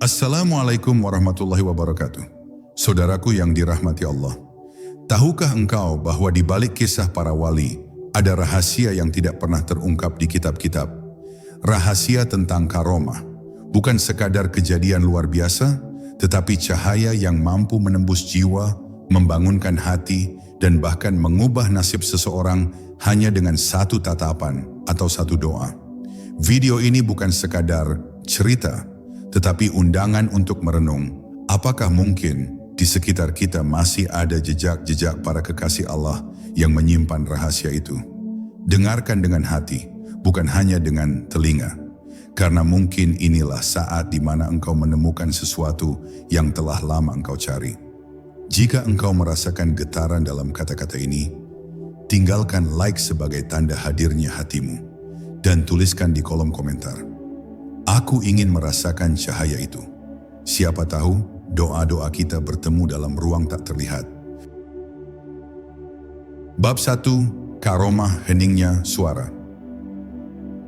Assalamualaikum warahmatullahi wabarakatuh. Saudaraku yang dirahmati Allah, tahukah engkau bahwa di balik kisah para wali ada rahasia yang tidak pernah terungkap di kitab-kitab? Rahasia tentang karomah, bukan sekadar kejadian luar biasa, tetapi cahaya yang mampu menembus jiwa, membangunkan hati, dan bahkan mengubah nasib seseorang hanya dengan satu tatapan atau satu doa. Video ini bukan sekadar cerita, tetapi undangan untuk merenung, apakah mungkin di sekitar kita masih ada jejak-jejak para kekasih Allah yang menyimpan rahasia itu? Dengarkan dengan hati, bukan hanya dengan telinga, karena mungkin inilah saat di mana engkau menemukan sesuatu yang telah lama engkau cari. Jika engkau merasakan getaran dalam kata-kata ini, tinggalkan like sebagai tanda hadirnya hatimu, dan tuliskan di kolom komentar, "Aku ingin merasakan cahaya itu." Siapa tahu doa-doa kita bertemu dalam ruang tak terlihat. Bab 1. Karomah heningnya suara.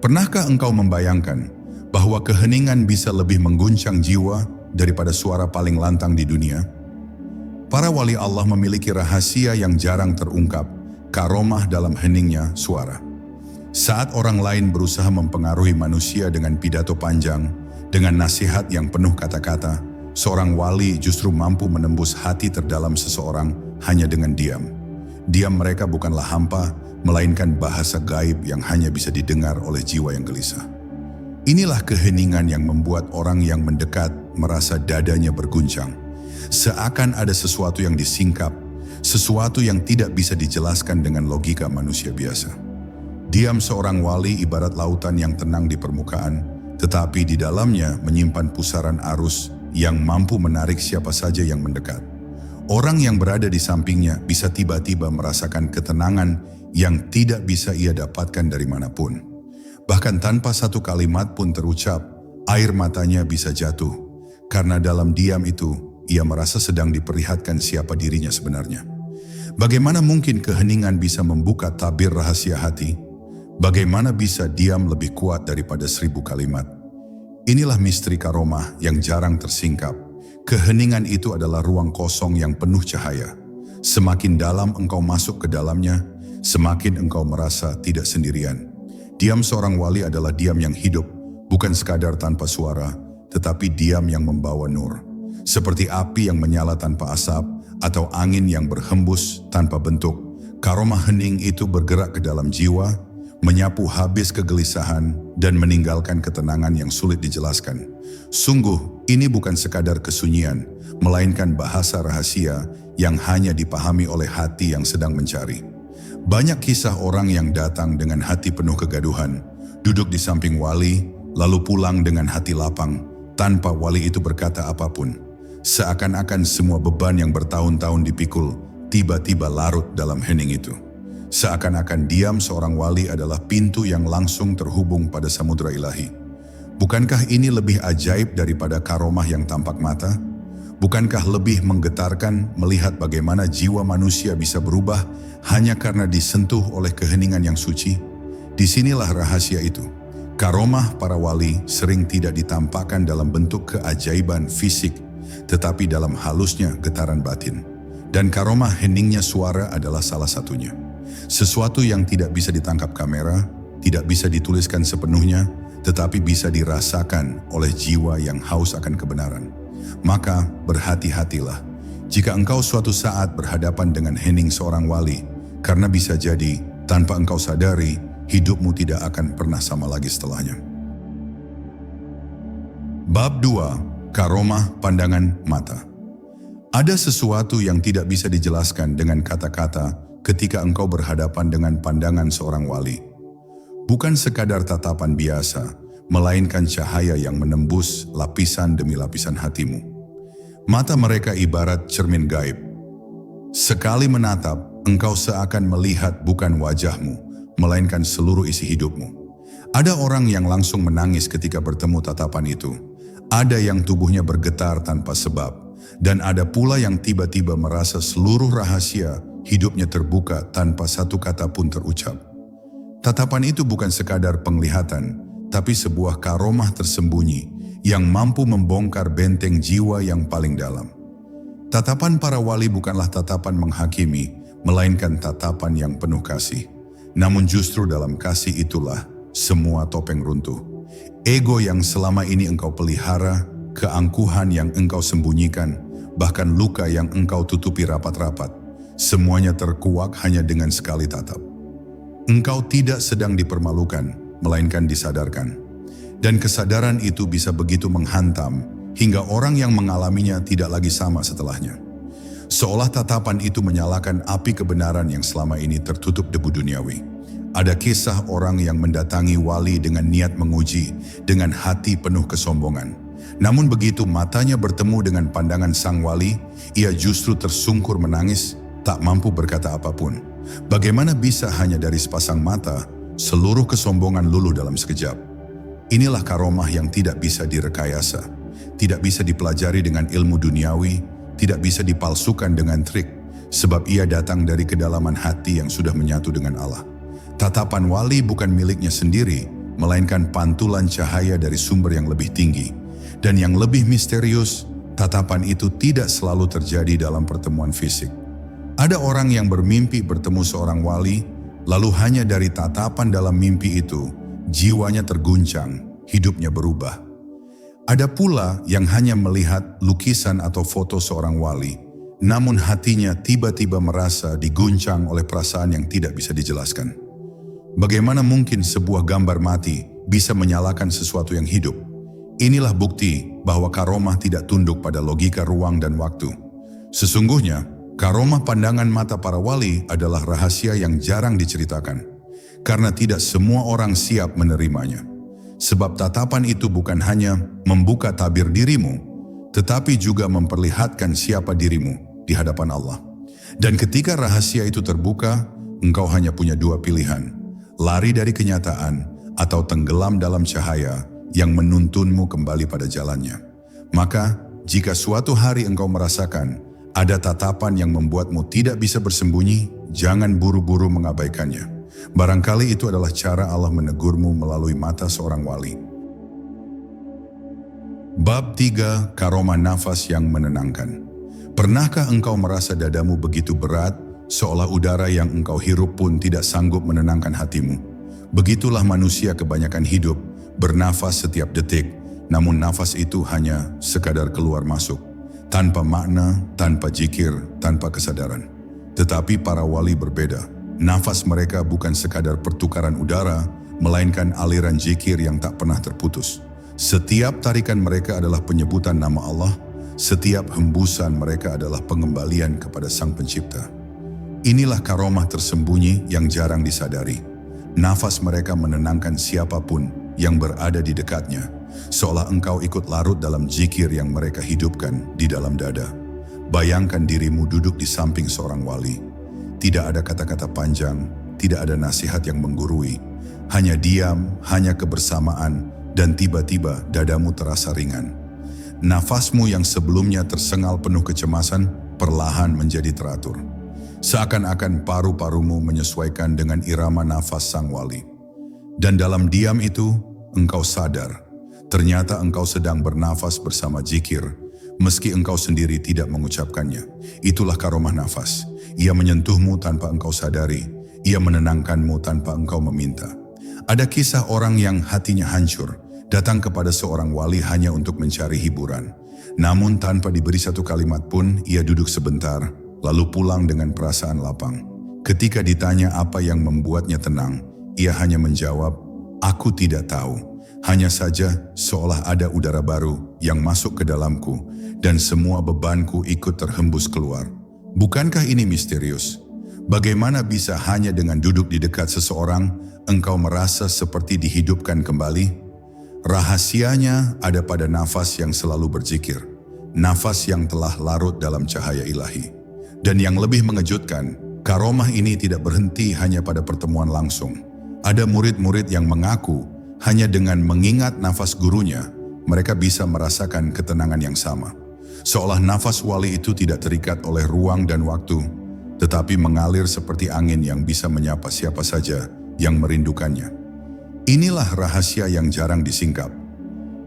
Pernahkah engkau membayangkan bahwa keheningan bisa lebih mengguncang jiwa daripada suara paling lantang di dunia? Para wali Allah memiliki rahasia yang jarang terungkap, karomah dalam heningnya suara. Saat orang lain berusaha mempengaruhi manusia dengan pidato panjang, dengan nasihat yang penuh kata-kata, seorang wali justru mampu menembus hati terdalam seseorang hanya dengan diam. Diam mereka bukanlah hampa, melainkan bahasa gaib yang hanya bisa didengar oleh jiwa yang gelisah. Inilah keheningan yang membuat orang yang mendekat merasa dadanya berguncang. Seakan ada sesuatu yang disingkap, sesuatu yang tidak bisa dijelaskan dengan logika manusia biasa. Diam seorang wali ibarat lautan yang tenang di permukaan, tetapi di dalamnya menyimpan pusaran arus yang mampu menarik siapa saja yang mendekat. Orang yang berada di sampingnya bisa tiba-tiba merasakan ketenangan yang tidak bisa ia dapatkan dari manapun. Bahkan tanpa satu kalimat pun terucap, air matanya bisa jatuh, karena dalam diam itu ia merasa sedang diperlihatkan siapa dirinya sebenarnya. Bagaimana mungkin keheningan bisa membuka tabir rahasia hati? Bagaimana bisa diam lebih kuat daripada 1000 kalimat? Inilah misteri karomah yang jarang tersingkap. Keheningan itu adalah ruang kosong yang penuh cahaya. Semakin dalam engkau masuk ke dalamnya, semakin engkau merasa tidak sendirian. Diam seorang wali adalah diam yang hidup, bukan sekadar tanpa suara, tetapi diam yang membawa nur. Seperti api yang menyala tanpa asap, atau angin yang berhembus tanpa bentuk, karomah hening itu bergerak ke dalam jiwa, menyapu habis kegelisahan dan meninggalkan ketenangan yang sulit dijelaskan. Sungguh, ini bukan sekadar kesunyian, melainkan bahasa rahasia yang hanya dipahami oleh hati yang sedang mencari. Banyak kisah orang yang datang dengan hati penuh kegaduhan, duduk di samping wali, lalu pulang dengan hati lapang, tanpa wali itu berkata apapun. Seakan-akan semua beban yang bertahun-tahun dipikul, tiba-tiba larut dalam hening itu. Seakan-akan diam seorang wali adalah pintu yang langsung terhubung pada samudra ilahi. Bukankah ini lebih ajaib daripada karomah yang tampak mata? Bukankah lebih menggetarkan melihat bagaimana jiwa manusia bisa berubah hanya karena disentuh oleh keheningan yang suci? Disinilah rahasia itu. Karomah para wali sering tidak ditampakkan dalam bentuk keajaiban fisik, tetapi dalam halusnya getaran batin. Dan karomah heningnya suara adalah salah satunya. Sesuatu yang tidak bisa ditangkap kamera, tidak bisa dituliskan sepenuhnya, tetapi bisa dirasakan oleh jiwa yang haus akan kebenaran. Maka berhati-hatilah jika engkau suatu saat berhadapan dengan hening seorang wali, karena bisa jadi tanpa engkau sadari, hidupmu tidak akan pernah sama lagi setelahnya. Bab 2. Karomah pandangan mata. Ada sesuatu yang tidak bisa dijelaskan dengan kata-kata ketika engkau berhadapan dengan pandangan seorang wali. Bukan sekadar tatapan biasa, melainkan cahaya yang menembus lapisan demi lapisan hatimu. Mata mereka ibarat cermin gaib. Sekali menatap, engkau seakan melihat bukan wajahmu, melainkan seluruh isi hidupmu. Ada orang yang langsung menangis ketika bertemu tatapan itu. Ada yang tubuhnya bergetar tanpa sebab, dan ada pula yang tiba-tiba merasa seluruh rahasia hidupnya terbuka tanpa satu kata pun terucap. Tatapan itu bukan sekadar penglihatan, tapi sebuah karomah tersembunyi yang mampu membongkar benteng jiwa yang paling dalam. Tatapan para wali bukanlah tatapan menghakimi, melainkan tatapan yang penuh kasih. Namun justru dalam kasih itulah semua topeng runtuh. Ego yang selama ini engkau pelihara, keangkuhan yang engkau sembunyikan, bahkan luka yang engkau tutupi rapat-rapat, semuanya terkuak hanya dengan sekali tatap. Engkau tidak sedang dipermalukan, melainkan disadarkan. Dan kesadaran itu bisa begitu menghantam, hingga orang yang mengalaminya tidak lagi sama setelahnya. Seolah tatapan itu menyalakan api kebenaran yang selama ini tertutup debu duniawi. Ada kisah orang yang mendatangi wali dengan niat menguji, dengan hati penuh kesombongan. Namun begitu matanya bertemu dengan pandangan sang wali, ia justru tersungkur menangis, tak mampu berkata apapun. Bagaimana bisa hanya dari sepasang mata, seluruh kesombongan luluh dalam sekejap? Inilah karomah yang tidak bisa direkayasa, tidak bisa dipelajari dengan ilmu duniawi, tidak bisa dipalsukan dengan trik, sebab ia datang dari kedalaman hati yang sudah menyatu dengan Allah. Tatapan wali bukan miliknya sendiri, melainkan pantulan cahaya dari sumber yang lebih tinggi. Dan yang lebih misterius, tatapan itu tidak selalu terjadi dalam pertemuan fisik. Ada orang yang bermimpi bertemu seorang wali, lalu hanya dari tatapan dalam mimpi itu, jiwanya terguncang, hidupnya berubah. Ada pula yang hanya melihat lukisan atau foto seorang wali, namun hatinya tiba-tiba merasa diguncang oleh perasaan yang tidak bisa dijelaskan. Bagaimana mungkin sebuah gambar mati bisa menyalakan sesuatu yang hidup? Inilah bukti bahwa karomah tidak tunduk pada logika ruang dan waktu. Sesungguhnya, karomah pandangan mata para wali adalah rahasia yang jarang diceritakan, karena tidak semua orang siap menerimanya. Sebab tatapan itu bukan hanya membuka tabir dirimu, tetapi juga memperlihatkan siapa dirimu di hadapan Allah. Dan ketika rahasia itu terbuka, engkau hanya punya dua pilihan: lari dari kenyataan atau tenggelam dalam cahaya yang menuntunmu kembali pada jalannya. Maka, jika suatu hari engkau merasakan ada tatapan yang membuatmu tidak bisa bersembunyi, jangan buru-buru mengabaikannya. Barangkali itu adalah cara Allah menegurmu melalui mata seorang wali. Bab 3. Karomah nafas yang menenangkan. Pernahkah engkau merasa dadamu begitu berat, seolah udara yang engkau hirup pun tidak sanggup menenangkan hatimu? Begitulah manusia kebanyakan hidup, bernafas setiap detik, namun nafas itu hanya sekadar keluar masuk, tanpa makna, tanpa zikir, tanpa kesadaran. Tetapi para wali berbeda. Nafas mereka bukan sekadar pertukaran udara, melainkan aliran zikir yang tak pernah terputus. Setiap tarikan mereka adalah penyebutan nama Allah, setiap hembusan mereka adalah pengembalian kepada Sang Pencipta. Inilah karomah tersembunyi yang jarang disadari. Nafas mereka menenangkan siapapun yang berada di dekatnya, seolah engkau ikut larut dalam zikir yang mereka hidupkan di dalam dada. Bayangkan dirimu duduk di samping seorang wali. Tidak ada kata-kata panjang, tidak ada nasihat yang menggurui. Hanya diam, hanya kebersamaan, dan tiba-tiba dadamu terasa ringan. Nafasmu yang sebelumnya tersengal penuh kecemasan, perlahan menjadi teratur. Seakan-akan paru-parumu menyesuaikan dengan irama nafas sang wali. Dan dalam diam itu, engkau sadar, ternyata engkau sedang bernafas bersama zikir, meski engkau sendiri tidak mengucapkannya. Itulah karomah nafas. Ia menyentuhmu tanpa engkau sadari. Ia menenangkanmu tanpa engkau meminta. Ada kisah orang yang hatinya hancur, datang kepada seorang wali hanya untuk mencari hiburan. Namun tanpa diberi satu kalimat pun, ia duduk sebentar, lalu pulang dengan perasaan lapang. Ketika ditanya apa yang membuatnya tenang, ia hanya menjawab, "Aku tidak tahu. Hanya saja seolah ada udara baru yang masuk ke dalamku dan semua bebanku ikut terhembus keluar." Bukankah ini misterius? Bagaimana bisa hanya dengan duduk di dekat seseorang, engkau merasa seperti dihidupkan kembali? Rahasianya ada pada nafas yang selalu berzikir, nafas yang telah larut dalam cahaya ilahi. Dan yang lebih mengejutkan, karomah ini tidak berhenti hanya pada pertemuan langsung. Ada murid-murid yang mengaku, hanya dengan mengingat nafas gurunya, mereka bisa merasakan ketenangan yang sama. Seolah nafas wali itu tidak terikat oleh ruang dan waktu, tetapi mengalir seperti angin yang bisa menyapa siapa saja yang merindukannya. Inilah rahasia yang jarang disingkap.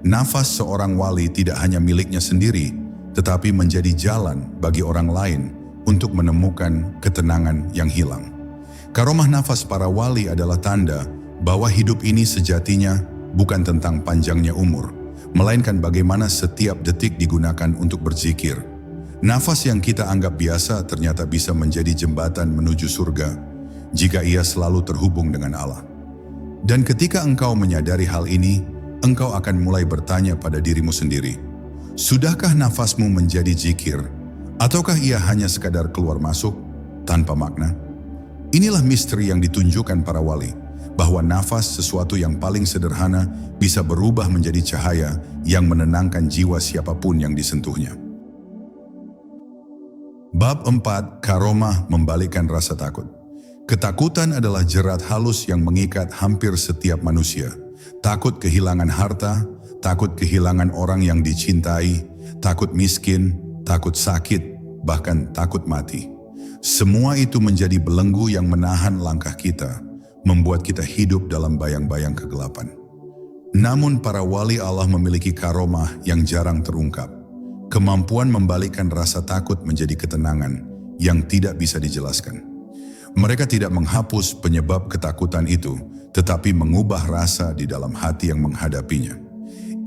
nafas seorang wali tidak hanya miliknya sendiri, tetapi menjadi jalan bagi orang lain untuk menemukan ketenangan yang hilang. Karomah nafas para wali adalah tanda bahwa hidup ini sejatinya bukan tentang panjangnya umur, melainkan bagaimana setiap detik digunakan untuk berzikir. Nafas yang kita anggap biasa ternyata bisa menjadi jembatan menuju surga jika ia selalu terhubung dengan Allah. Dan ketika engkau menyadari hal ini, engkau akan mulai bertanya pada dirimu sendiri, sudahkah nafasmu menjadi zikir, ataukah ia hanya sekadar keluar masuk tanpa makna? Inilah misteri yang ditunjukkan para wali, bahwa nafas, sesuatu yang paling sederhana, bisa berubah menjadi cahaya yang menenangkan jiwa siapapun yang disentuhnya. Bab 4. Karomah membalikkan rasa takut. Ketakutan adalah jerat halus yang mengikat hampir setiap manusia. Takut kehilangan harta, takut kehilangan orang yang dicintai, takut miskin, takut sakit, bahkan takut mati. Semua itu menjadi belenggu yang menahan langkah kita, membuat kita hidup dalam bayang-bayang kegelapan. Namun para wali Allah memiliki karomah yang jarang terungkap. Kemampuan membalikkan rasa takut menjadi ketenangan yang tidak bisa dijelaskan. Mereka tidak menghapus penyebab ketakutan itu, tetapi mengubah rasa di dalam hati yang menghadapinya.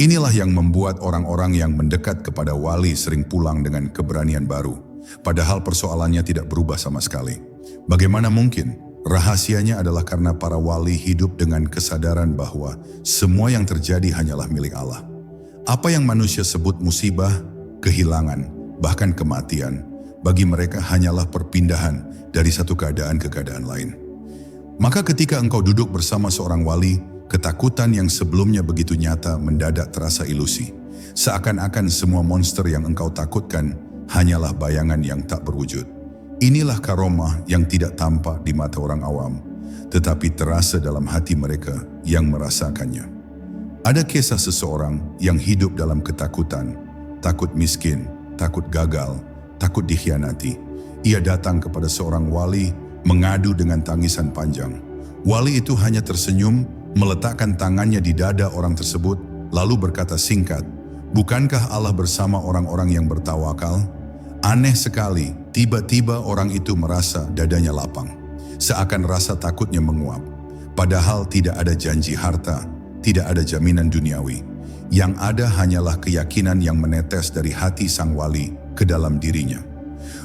Inilah yang membuat orang-orang yang mendekat kepada wali sering pulang dengan keberanian baru, padahal persoalannya tidak berubah sama sekali. Bagaimana mungkin? Rahasianya adalah karena para wali hidup dengan kesadaran bahwa semua yang terjadi hanyalah milik Allah. Apa yang manusia sebut musibah, kehilangan, bahkan kematian, bagi mereka hanyalah perpindahan dari satu keadaan ke keadaan lain. Maka ketika engkau duduk bersama seorang wali, ketakutan yang sebelumnya begitu nyata mendadak terasa ilusi. Seakan-akan semua monster yang engkau takutkan hanyalah bayangan yang tak berwujud. Inilah karomah yang tidak tampak di mata orang awam, tetapi terasa dalam hati mereka yang merasakannya. Ada kisah seseorang yang hidup dalam ketakutan, takut miskin, takut gagal, takut dikhianati. Ia datang kepada seorang wali, mengadu dengan tangisan panjang. Wali itu hanya tersenyum, meletakkan tangannya di dada orang tersebut, lalu berkata singkat, "Bukankah Allah bersama orang-orang yang bertawakal?" Aneh sekali, tiba-tiba orang itu merasa dadanya lapang. Seakan rasa takutnya menguap. Padahal tidak ada janji harta, tidak ada jaminan duniawi. Yang ada hanyalah keyakinan yang menetes dari hati sang wali ke dalam dirinya.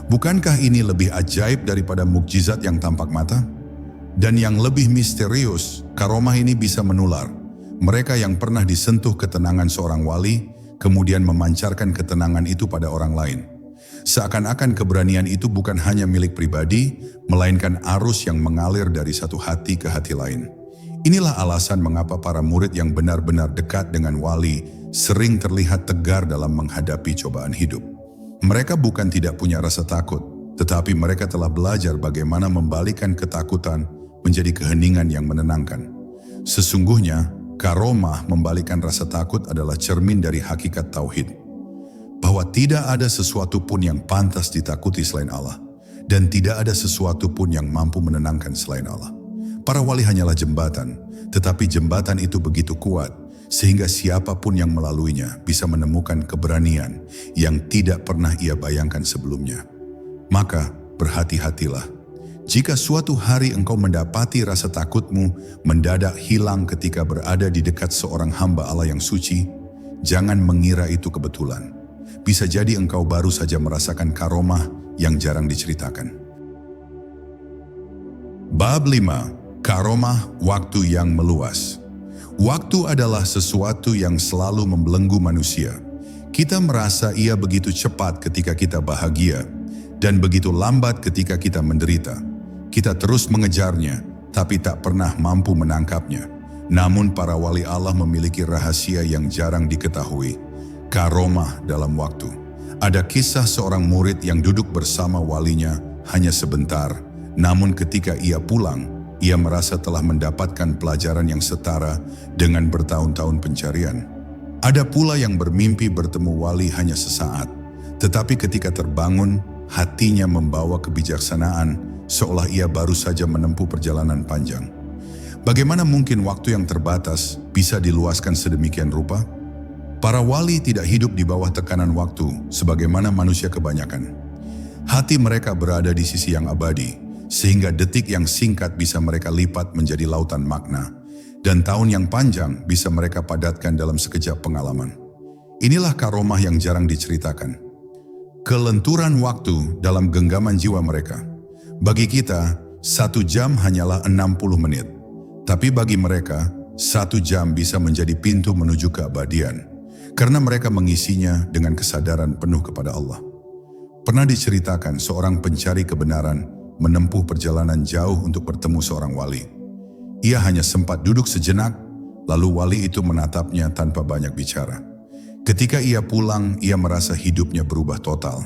Bukankah ini lebih ajaib daripada mukjizat yang tampak mata? Dan yang lebih misterius, karomah ini bisa menular. Mereka yang pernah disentuh ketenangan seorang wali, kemudian memancarkan ketenangan itu pada orang lain. Seakan-akan keberanian itu bukan hanya milik pribadi, melainkan arus yang mengalir dari satu hati ke hati lain. Inilah alasan mengapa para murid yang benar-benar dekat dengan wali sering terlihat tegar dalam menghadapi cobaan hidup. Mereka bukan tidak punya rasa takut, tetapi mereka telah belajar bagaimana membalikkan ketakutan menjadi keheningan yang menenangkan. Sesungguhnya, karomah membalikkan rasa takut adalah cermin dari hakikat tauhid. Bahwa tidak ada sesuatu pun yang pantas ditakuti selain Allah, dan tidak ada sesuatu pun yang mampu menenangkan selain Allah. Para wali hanyalah jembatan, tetapi jembatan itu begitu kuat, sehingga siapapun yang melaluinya bisa menemukan keberanian yang tidak pernah ia bayangkan sebelumnya. Maka berhati-hatilah. Jika suatu hari engkau mendapati rasa takutmu mendadak hilang ketika berada di dekat seorang hamba Allah yang suci, jangan mengira itu kebetulan. Bisa jadi engkau baru saja merasakan karomah yang jarang diceritakan. Bab 5. Karomah waktu yang meluas. Waktu adalah sesuatu yang selalu membelenggu manusia. Kita merasa ia begitu cepat ketika kita bahagia, dan begitu lambat ketika kita menderita. Kita terus mengejarnya, tapi tak pernah mampu menangkapnya. Namun para wali Allah memiliki rahasia yang jarang diketahui. Karomah dalam waktu. Ada kisah seorang murid yang duduk bersama walinya hanya sebentar, namun ketika ia pulang, ia merasa telah mendapatkan pelajaran yang setara dengan bertahun-tahun pencarian. Ada pula yang bermimpi bertemu wali hanya sesaat, tetapi ketika terbangun, hatinya membawa kebijaksanaan, seolah ia baru saja menempuh perjalanan panjang. Bagaimana mungkin waktu yang terbatas bisa diluaskan sedemikian rupa? Para wali tidak hidup di bawah tekanan waktu sebagaimana manusia kebanyakan. Hati mereka berada di sisi yang abadi, sehingga detik yang singkat bisa mereka lipat menjadi lautan makna, dan tahun yang panjang bisa mereka padatkan dalam sekejap pengalaman. Inilah karomah yang jarang diceritakan. Kelenturan waktu dalam genggaman jiwa mereka. Bagi kita, 1 jam hanyalah 60 menit. Tapi bagi mereka, 1 jam bisa menjadi pintu menuju keabadian. Karena mereka mengisinya dengan kesadaran penuh kepada Allah. Pernah diceritakan seorang pencari kebenaran menempuh perjalanan jauh untuk bertemu seorang wali. Ia hanya sempat duduk sejenak, lalu wali itu menatapnya tanpa banyak bicara. Ketika ia pulang, ia merasa hidupnya berubah total.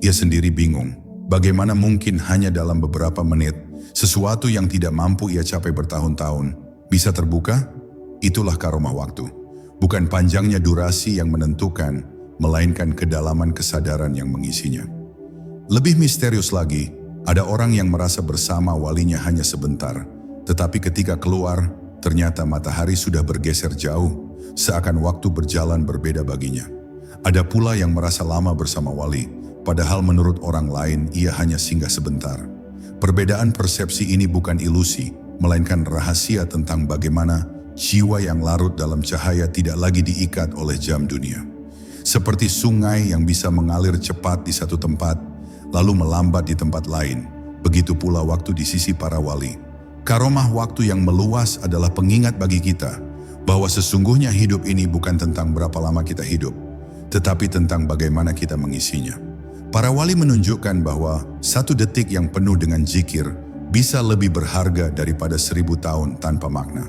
Ia sendiri bingung, bagaimana mungkin hanya dalam beberapa menit, sesuatu yang tidak mampu ia capai bertahun-tahun, bisa terbuka? Itulah karomah waktu. Bukan panjangnya durasi yang menentukan, melainkan kedalaman kesadaran yang mengisinya. Lebih misterius lagi, ada orang yang merasa bersama walinya hanya sebentar, tetapi ketika keluar, ternyata matahari sudah bergeser jauh, seakan waktu berjalan berbeda baginya. Ada pula yang merasa lama bersama wali, padahal menurut orang lain ia hanya singgah sebentar. Perbedaan persepsi ini bukan ilusi, melainkan rahasia tentang bagaimana jiwa yang larut dalam cahaya tidak lagi diikat oleh jam dunia. Seperti sungai yang bisa mengalir cepat di satu tempat, lalu melambat di tempat lain, begitu pula waktu di sisi para wali. Karomah waktu yang meluas adalah pengingat bagi kita, bahwa sesungguhnya hidup ini bukan tentang berapa lama kita hidup, tetapi tentang bagaimana kita mengisinya. Para wali menunjukkan bahwa 1 detik yang penuh dengan zikir bisa lebih berharga daripada 1000 tahun tanpa makna.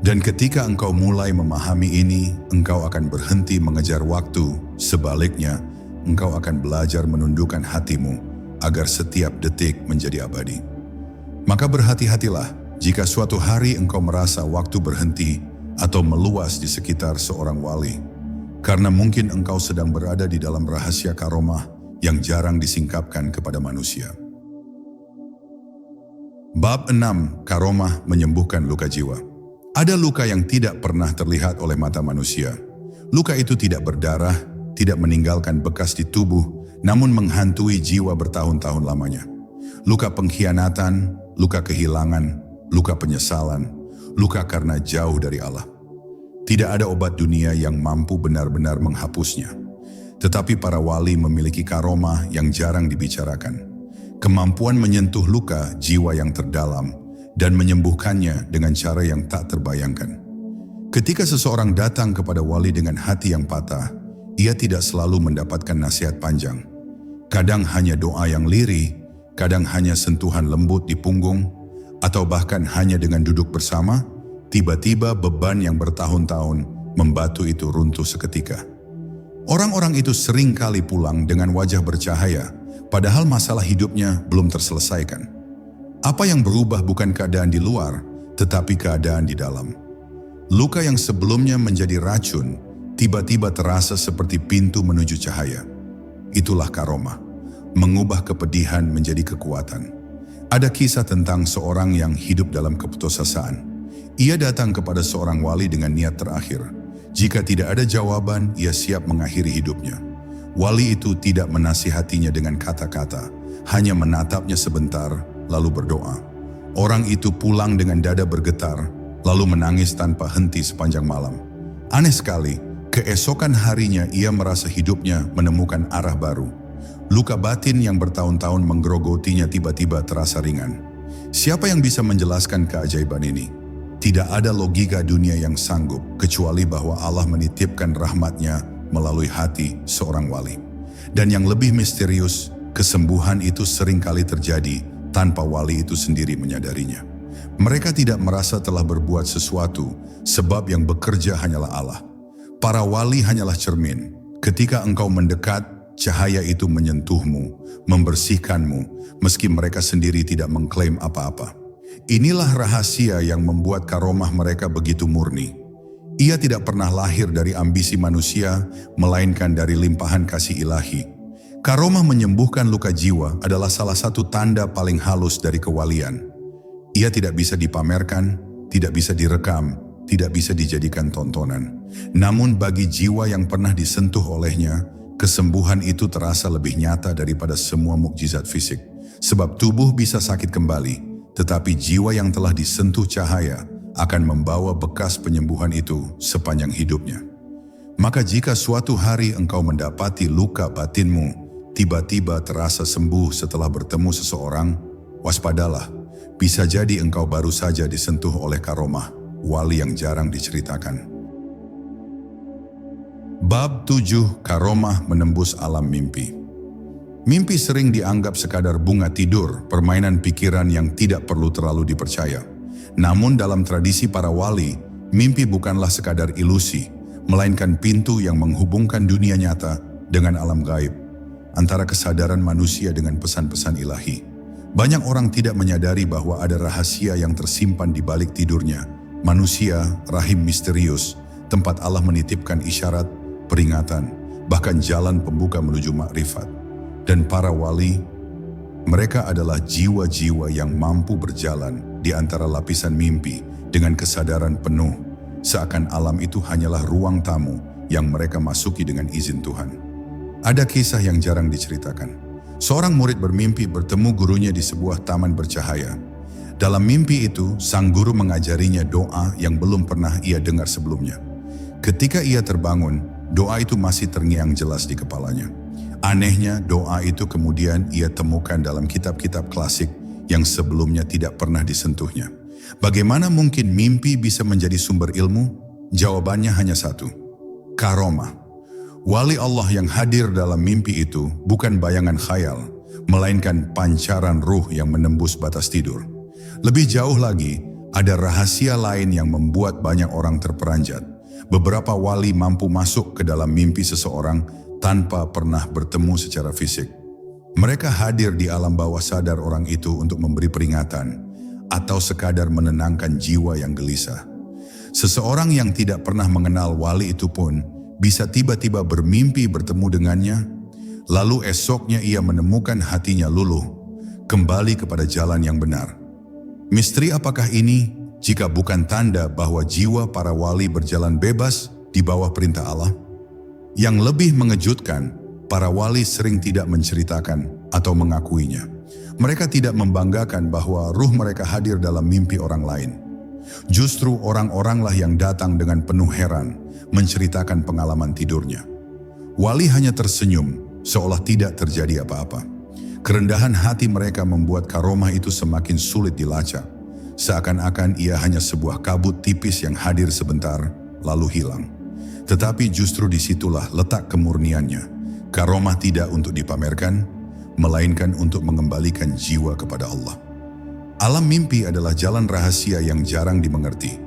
Dan ketika engkau mulai memahami ini, engkau akan berhenti mengejar waktu. Sebaliknya, engkau akan belajar menundukkan hatimu agar setiap detik menjadi abadi. Maka berhati-hatilah jika suatu hari engkau merasa waktu berhenti atau meluas di sekitar seorang wali, karena mungkin engkau sedang berada di dalam rahasia karomah yang jarang disingkapkan kepada manusia. Bab 6. Karomah menyembuhkan luka jiwa. Ada luka yang tidak pernah terlihat oleh mata manusia. Luka itu tidak berdarah, tidak meninggalkan bekas di tubuh, namun menghantui jiwa bertahun-tahun lamanya. Luka pengkhianatan, luka kehilangan, luka penyesalan, luka karena jauh dari Allah. Tidak ada obat dunia yang mampu benar-benar menghapusnya. Tetapi para wali memiliki karomah yang jarang dibicarakan. Kemampuan menyentuh luka jiwa yang terdalam dan menyembuhkannya dengan cara yang tak terbayangkan. Ketika seseorang datang kepada wali dengan hati yang patah, ia tidak selalu mendapatkan nasihat panjang. Kadang hanya doa yang lirih, kadang hanya sentuhan lembut di punggung, atau bahkan hanya dengan duduk bersama, tiba-tiba beban yang bertahun-tahun membatu itu runtuh seketika. Orang-orang itu sering kali pulang dengan wajah bercahaya, padahal masalah hidupnya belum terselesaikan. Apa yang berubah bukan keadaan di luar, tetapi keadaan di dalam. Luka yang sebelumnya menjadi racun, tiba-tiba terasa seperti pintu menuju cahaya. Itulah karomah, mengubah kepedihan menjadi kekuatan. Ada kisah tentang seorang yang hidup dalam keputusasaan. Ia datang kepada seorang wali dengan niat terakhir. Jika tidak ada jawaban, ia siap mengakhiri hidupnya. Wali itu tidak menasihatinya dengan kata-kata, hanya menatapnya sebentar, lalu berdoa. Orang itu pulang dengan dada bergetar, lalu menangis tanpa henti sepanjang malam. Aneh sekali, keesokan harinya ia merasa hidupnya menemukan arah baru. Luka batin yang bertahun-tahun menggerogotinya tiba-tiba terasa ringan. Siapa yang bisa menjelaskan keajaiban ini? Tidak ada logika dunia yang sanggup, kecuali bahwa Allah menitipkan rahmat-Nya melalui hati seorang wali. Dan yang lebih misterius, kesembuhan itu seringkali terjadi tanpa wali itu sendiri menyadarinya. Mereka tidak merasa telah berbuat sesuatu, sebab yang bekerja hanyalah Allah. Para wali hanyalah cermin. Ketika engkau mendekat, cahaya itu menyentuhmu, membersihkanmu, meski mereka sendiri tidak mengklaim apa-apa. Inilah rahasia yang membuat karomah mereka begitu murni. Ia tidak pernah lahir dari ambisi manusia, melainkan dari limpahan kasih ilahi. Karomah menyembuhkan luka jiwa adalah salah satu tanda paling halus dari kewalian. Ia tidak bisa dipamerkan, tidak bisa direkam, tidak bisa dijadikan tontonan. Namun bagi jiwa yang pernah disentuh olehnya, kesembuhan itu terasa lebih nyata daripada semua mukjizat fisik. Sebab tubuh bisa sakit kembali, tetapi jiwa yang telah disentuh cahaya akan membawa bekas penyembuhan itu sepanjang hidupnya. Maka jika suatu hari engkau mendapati luka batinmu tiba-tiba terasa sembuh setelah bertemu seseorang, waspadalah, bisa jadi engkau baru saja disentuh oleh karomah, wali yang jarang diceritakan. Bab 7. Karomah menembus alam mimpi. Mimpi sering dianggap sekadar bunga tidur, permainan pikiran yang tidak perlu terlalu dipercaya. Namun dalam tradisi para wali, mimpi bukanlah sekadar ilusi, melainkan pintu yang menghubungkan dunia nyata dengan alam gaib, antara kesadaran manusia dengan pesan-pesan ilahi. Banyak orang tidak menyadari bahwa ada rahasia yang tersimpan di balik tidurnya. Manusia, rahim misterius, tempat Allah menitipkan isyarat, peringatan, bahkan jalan pembuka menuju makrifat. Dan para wali, mereka adalah jiwa-jiwa yang mampu berjalan di antara lapisan mimpi dengan kesadaran penuh, seakan alam itu hanyalah ruang tamu yang mereka masuki dengan izin Tuhan. Ada kisah yang jarang diceritakan. Seorang murid bermimpi bertemu gurunya di sebuah taman bercahaya. Dalam mimpi itu, sang guru mengajarinya doa yang belum pernah ia dengar sebelumnya. Ketika ia terbangun, doa itu masih terngiang jelas di kepalanya. Anehnya, doa itu kemudian ia temukan dalam kitab-kitab klasik yang sebelumnya tidak pernah disentuhnya. Bagaimana mungkin mimpi bisa menjadi sumber ilmu? Jawabannya hanya satu: karomah. Wali Allah yang hadir dalam mimpi itu bukan bayangan khayal, melainkan pancaran ruh yang menembus batas tidur. Lebih jauh lagi, ada rahasia lain yang membuat banyak orang terperanjat. Beberapa wali mampu masuk ke dalam mimpi seseorang tanpa pernah bertemu secara fisik. Mereka hadir di alam bawah sadar orang itu untuk memberi peringatan atau sekadar menenangkan jiwa yang gelisah. Seseorang yang tidak pernah mengenal wali itu pun bisa tiba-tiba bermimpi bertemu dengannya, lalu esoknya ia menemukan hatinya luluh, kembali kepada jalan yang benar. Misteri apakah ini jika bukan tanda bahwa jiwa para wali berjalan bebas di bawah perintah Allah? Yang lebih mengejutkan, para wali sering tidak menceritakan atau mengakuinya. Mereka tidak membanggakan bahwa ruh mereka hadir dalam mimpi orang lain. Justru orang-oranglah yang datang dengan penuh heran menceritakan pengalaman tidurnya. Wali hanya tersenyum, seolah tidak terjadi apa-apa. Kerendahan hati mereka membuat karomah itu semakin sulit dilacak. Seakan-akan ia hanya sebuah kabut tipis yang hadir sebentar, lalu hilang. Tetapi justru disitulah letak kemurniannya. Karomah tidak untuk dipamerkan, melainkan untuk mengembalikan jiwa kepada Allah. Alam mimpi adalah jalan rahasia yang jarang dimengerti.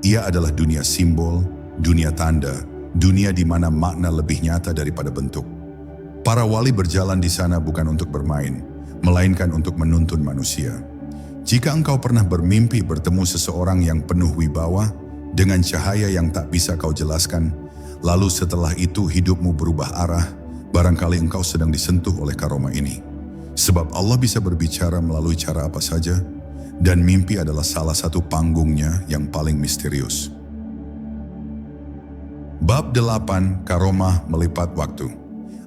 Ia adalah dunia simbol, dunia tanda, dunia di mana makna lebih nyata daripada bentuk. Para wali berjalan di sana bukan untuk bermain, melainkan untuk menuntun manusia. Jika engkau pernah bermimpi bertemu seseorang yang penuh wibawa, dengan cahaya yang tak bisa kau jelaskan, lalu setelah itu hidupmu berubah arah, barangkali engkau sedang disentuh oleh karomah ini. Sebab Allah bisa berbicara melalui cara apa saja, dan mimpi adalah salah satu panggungnya yang paling misterius. Bab 8. Karomah melipat waktu.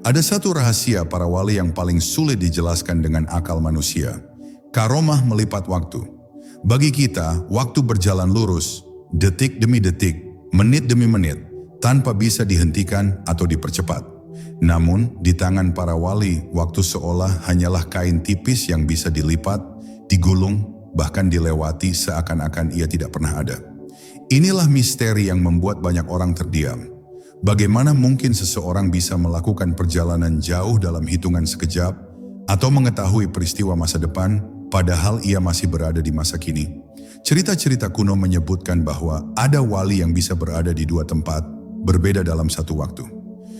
Ada satu rahasia para wali yang paling sulit dijelaskan dengan akal manusia. Karomah melipat waktu. Bagi kita, waktu berjalan lurus, detik demi detik, menit demi menit, tanpa bisa dihentikan atau dipercepat. Namun, di tangan para wali, waktu seolah hanyalah kain tipis yang bisa dilipat, digulung, bahkan dilewati seakan-akan ia tidak pernah ada. Inilah misteri yang membuat banyak orang terdiam. Bagaimana mungkin seseorang bisa melakukan perjalanan jauh dalam hitungan sekejap, atau mengetahui peristiwa masa depan, padahal ia masih berada di masa kini? Cerita-cerita kuno menyebutkan bahwa ada wali yang bisa berada di dua tempat, berbeda dalam satu waktu.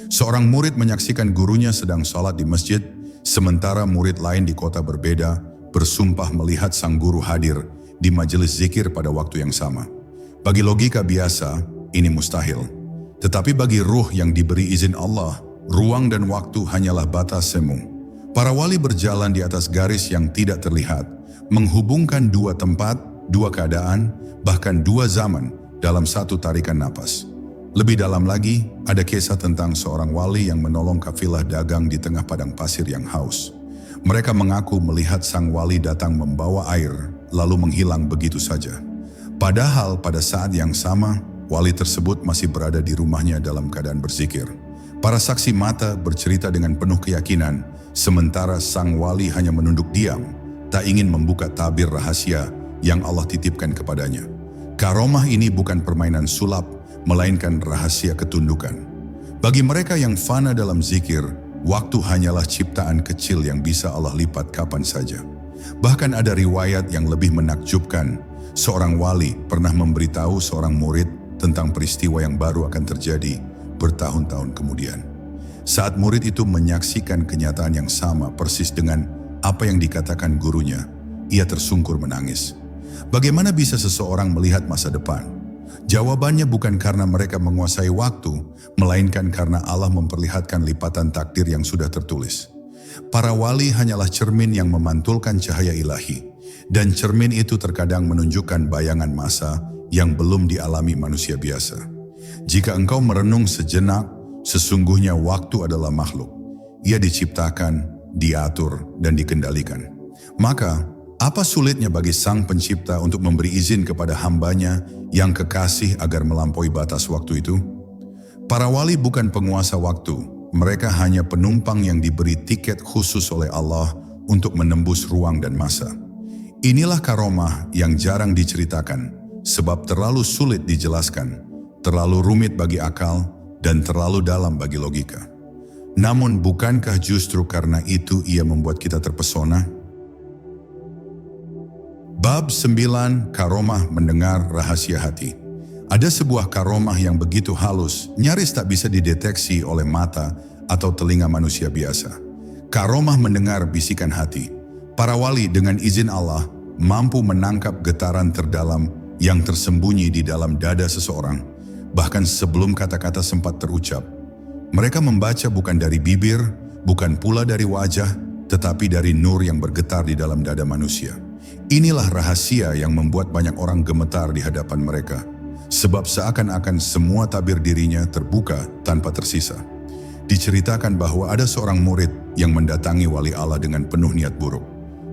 Seorang murid menyaksikan gurunya sedang sholat di masjid, sementara murid lain di kota berbeda bersumpah melihat sang guru hadir di majelis zikir pada waktu yang sama. Bagi logika biasa, ini mustahil. Tetapi bagi ruh yang diberi izin Allah, ruang dan waktu hanyalah batas semu. Para wali berjalan di atas garis yang tidak terlihat, menghubungkan dua tempat, dua keadaan, bahkan dua zaman dalam satu tarikan napas. Lebih dalam lagi, ada kisah tentang seorang wali yang menolong kafilah dagang di tengah padang pasir yang haus. Mereka mengaku melihat sang wali datang membawa air, lalu menghilang begitu saja. Padahal pada saat yang sama, wali tersebut masih berada di rumahnya dalam keadaan berzikir. Para saksi mata bercerita dengan penuh keyakinan, sementara sang wali hanya menunduk diam, tak ingin membuka tabir rahasia yang Allah titipkan kepadanya. Karomah ini bukan permainan sulap, melainkan rahasia ketundukan. Bagi mereka yang fana dalam zikir, waktu hanyalah ciptaan kecil yang bisa Allah lipat kapan saja. Bahkan ada riwayat yang lebih menakjubkan. Seorang wali pernah memberitahu seorang murid tentang peristiwa yang baru akan terjadi bertahun-tahun kemudian. Saat murid itu menyaksikan kenyataan yang sama persis dengan apa yang dikatakan gurunya, ia tersungkur menangis. Bagaimana bisa seseorang melihat masa depan? Jawabannya bukan karena mereka menguasai waktu, melainkan karena Allah memperlihatkan lipatan takdir yang sudah tertulis. Para wali hanyalah cermin yang memantulkan cahaya ilahi, dan cermin itu terkadang menunjukkan bayangan masa yang belum dialami manusia biasa. Jika engkau merenung sejenak, sesungguhnya waktu adalah makhluk. Ia diciptakan, diatur, dan dikendalikan. Maka, apa sulitnya bagi Sang Pencipta untuk memberi izin kepada hambanya yang kekasih agar melampaui batas waktu itu? Para wali bukan penguasa waktu, mereka hanya penumpang yang diberi tiket khusus oleh Allah untuk menembus ruang dan masa. Inilah karomah yang jarang diceritakan, sebab terlalu sulit dijelaskan, terlalu rumit bagi akal, dan terlalu dalam bagi logika. Namun bukankah justru karena itu ia membuat kita terpesona? Bab 9, Karomah mendengar rahasia hati. Ada sebuah karomah yang begitu halus, nyaris tak bisa dideteksi oleh mata atau telinga manusia biasa. Karomah mendengar bisikan hati. Para wali dengan izin Allah mampu menangkap getaran terdalam yang tersembunyi di dalam dada seseorang, bahkan sebelum kata-kata sempat terucap. Mereka membaca bukan dari bibir, bukan pula dari wajah, tetapi dari nur yang bergetar di dalam dada manusia. Inilah rahasia yang membuat banyak orang gemetar di hadapan mereka, sebab seakan-akan semua tabir dirinya terbuka tanpa tersisa. Diceritakan bahwa ada seorang murid yang mendatangi wali Allah dengan penuh niat buruk.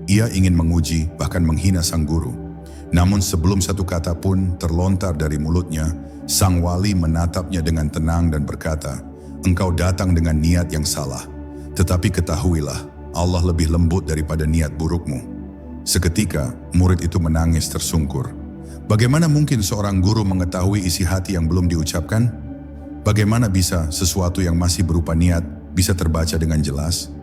Ia ingin menguji, bahkan menghina sang guru. Namun sebelum satu kata pun terlontar dari mulutnya, sang wali menatapnya dengan tenang dan berkata, "Engkau datang dengan niat yang salah, tetapi ketahuilah, Allah lebih lembut daripada niat burukmu." Seketika, murid itu menangis tersungkur. Bagaimana mungkin seorang guru mengetahui isi hati yang belum diucapkan? Bagaimana bisa sesuatu yang masih berupa niat bisa terbaca dengan jelas?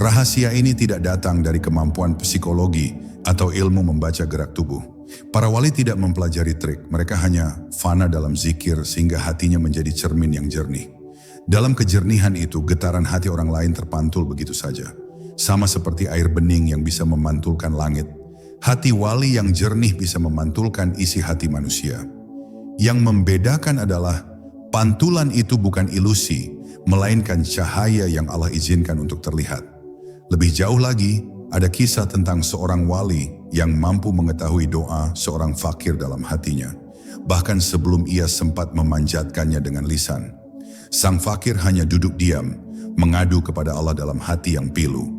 Rahasia ini tidak datang dari kemampuan psikologi atau ilmu membaca gerak tubuh. Para wali tidak mempelajari trik, mereka hanya fana dalam zikir sehingga hatinya menjadi cermin yang jernih. Dalam kejernihan itu, getaran hati orang lain terpantul begitu saja. Sama seperti air bening yang bisa memantulkan langit, hati wali yang jernih bisa memantulkan isi hati manusia. Yang membedakan adalah pantulan itu bukan ilusi, melainkan cahaya yang Allah izinkan untuk terlihat. Lebih jauh lagi, ada kisah tentang seorang wali yang mampu mengetahui doa seorang fakir dalam hatinya, bahkan sebelum ia sempat memanjatkannya dengan lisan. Sang fakir hanya duduk diam, mengadu kepada Allah dalam hati yang pilu.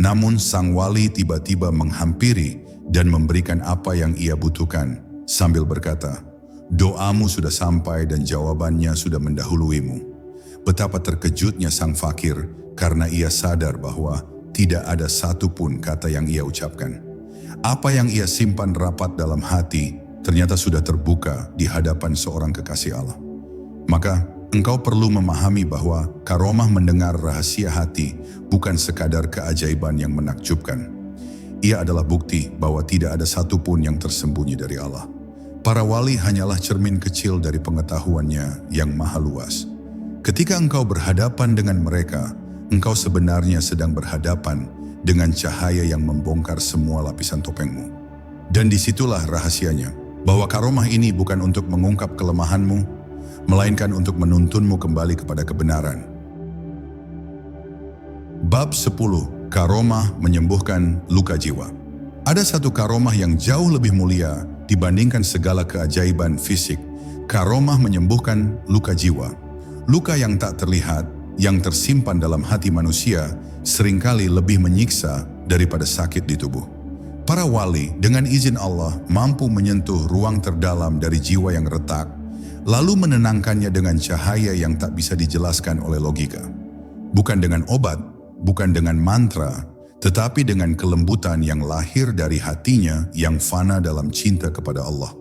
Namun sang wali tiba-tiba menghampiri dan memberikan apa yang ia butuhkan sambil berkata, "Doamu sudah sampai dan jawabannya sudah mendahuluimu." Betapa terkejutnya sang fakir karena ia sadar bahwa tidak ada satupun kata yang ia ucapkan. Apa yang ia simpan rapat dalam hati ternyata sudah terbuka di hadapan seorang kekasih Allah. Maka engkau perlu memahami bahwa karomah mendengar rahasia hati bukan sekadar keajaiban yang menakjubkan. Ia adalah bukti bahwa tidak ada satupun yang tersembunyi dari Allah. Para wali hanyalah cermin kecil dari pengetahuannya yang maha luas. Ketika engkau berhadapan dengan mereka, engkau sebenarnya sedang berhadapan dengan cahaya yang membongkar semua lapisan topengmu. Dan disitulah rahasianya, bahwa karomah ini bukan untuk mengungkap kelemahanmu, melainkan untuk menuntunmu kembali kepada kebenaran. Bab 10, Karomah menyembuhkan luka jiwa. Ada satu karomah yang jauh lebih mulia dibandingkan segala keajaiban fisik, Karomah menyembuhkan luka jiwa. Luka yang tak terlihat, yang tersimpan dalam hati manusia, seringkali lebih menyiksa daripada sakit di tubuh. Para wali dengan izin Allah mampu menyentuh ruang terdalam dari jiwa yang retak, lalu menenangkannya dengan cahaya yang tak bisa dijelaskan oleh logika. Bukan dengan obat, bukan dengan mantra, tetapi dengan kelembutan yang lahir dari hatinya yang fana dalam cinta kepada Allah.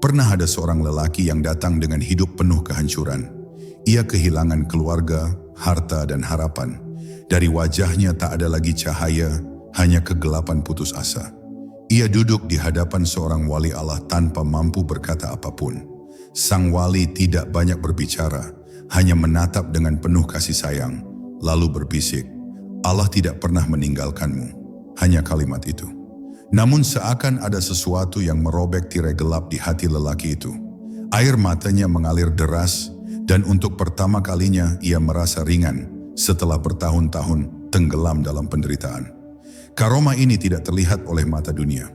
Pernah ada seorang lelaki yang datang dengan hidup penuh kehancuran. Ia kehilangan keluarga, harta, dan harapan. Dari wajahnya tak ada lagi cahaya, hanya kegelapan putus asa. Ia duduk di hadapan seorang wali Allah tanpa mampu berkata apapun. Sang wali tidak banyak berbicara, hanya menatap dengan penuh kasih sayang, lalu berbisik, "Allah tidak pernah meninggalkanmu." Hanya kalimat itu. Namun seakan ada sesuatu yang merobek tirai gelap di hati lelaki itu. Air matanya mengalir deras, dan untuk pertama kalinya ia merasa ringan setelah bertahun-tahun tenggelam dalam penderitaan. Karomah ini tidak terlihat oleh mata dunia.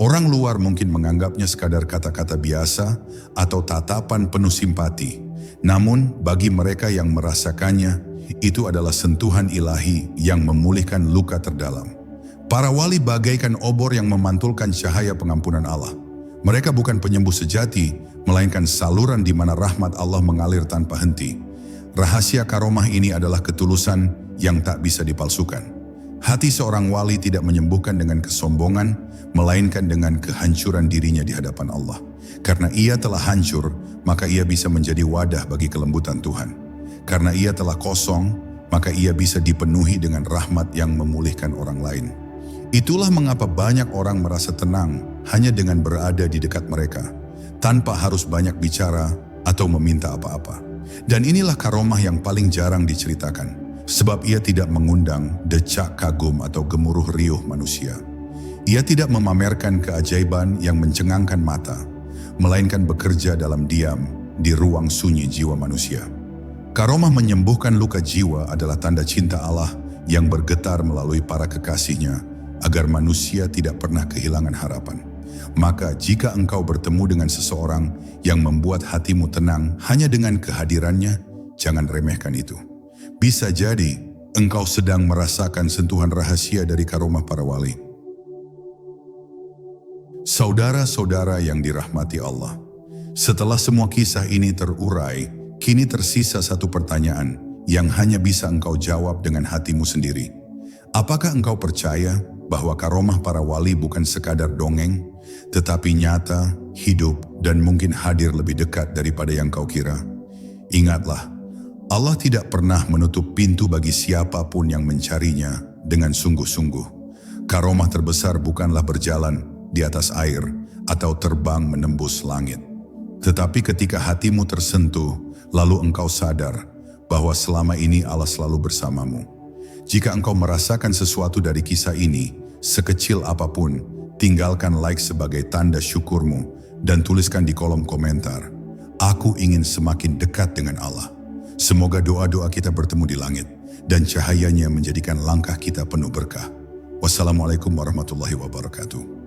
Orang luar mungkin menganggapnya sekadar kata-kata biasa atau tatapan penuh simpati. Namun bagi mereka yang merasakannya, itu adalah sentuhan ilahi yang memulihkan luka terdalam. Para wali bagaikan obor yang memantulkan cahaya pengampunan Allah. Mereka bukan penyembuh sejati, melainkan saluran di mana rahmat Allah mengalir tanpa henti. Rahasia karomah ini adalah ketulusan yang tak bisa dipalsukan. Hati seorang wali tidak menyembuhkan dengan kesombongan, melainkan dengan kehancuran dirinya di hadapan Allah. Karena ia telah hancur, maka ia bisa menjadi wadah bagi kelembutan Tuhan. Karena ia telah kosong, maka ia bisa dipenuhi dengan rahmat yang memulihkan orang lain. Itulah mengapa banyak orang merasa tenang hanya dengan berada di dekat mereka, tanpa harus banyak bicara atau meminta apa-apa. Dan inilah karomah yang paling jarang diceritakan, sebab ia tidak mengundang decak kagum atau gemuruh riuh manusia. Ia tidak memamerkan keajaiban yang mencengangkan mata, melainkan bekerja dalam diam di ruang sunyi jiwa manusia. Karomah menyembuhkan luka jiwa adalah tanda cinta Allah yang bergetar melalui para kekasihnya, agar manusia tidak pernah kehilangan harapan. Maka jika engkau bertemu dengan seseorang yang membuat hatimu tenang hanya dengan kehadirannya, jangan remehkan itu. Bisa jadi engkau sedang merasakan sentuhan rahasia dari karomah para wali. Saudara-saudara yang dirahmati Allah, setelah semua kisah ini terurai, kini tersisa satu pertanyaan yang hanya bisa engkau jawab dengan hatimu sendiri. Apakah engkau percaya bahwa karomah para wali bukan sekadar dongeng, tetapi nyata, hidup, dan mungkin hadir lebih dekat daripada yang kau kira? Ingatlah, Allah tidak pernah menutup pintu bagi siapapun yang mencarinya dengan sungguh-sungguh. Karomah terbesar bukanlah berjalan di atas air atau terbang menembus langit. Tetapi ketika hatimu tersentuh, lalu engkau sadar bahwa selama ini Allah selalu bersamamu. Jika engkau merasakan sesuatu dari kisah ini, sekecil apapun, tinggalkan like sebagai tanda syukurmu dan tuliskan di kolom komentar, "Aku ingin semakin dekat dengan Allah." Semoga doa-doa kita bertemu di langit dan cahayanya menjadikan langkah kita penuh berkah. Wassalamualaikum warahmatullahi wabarakatuh.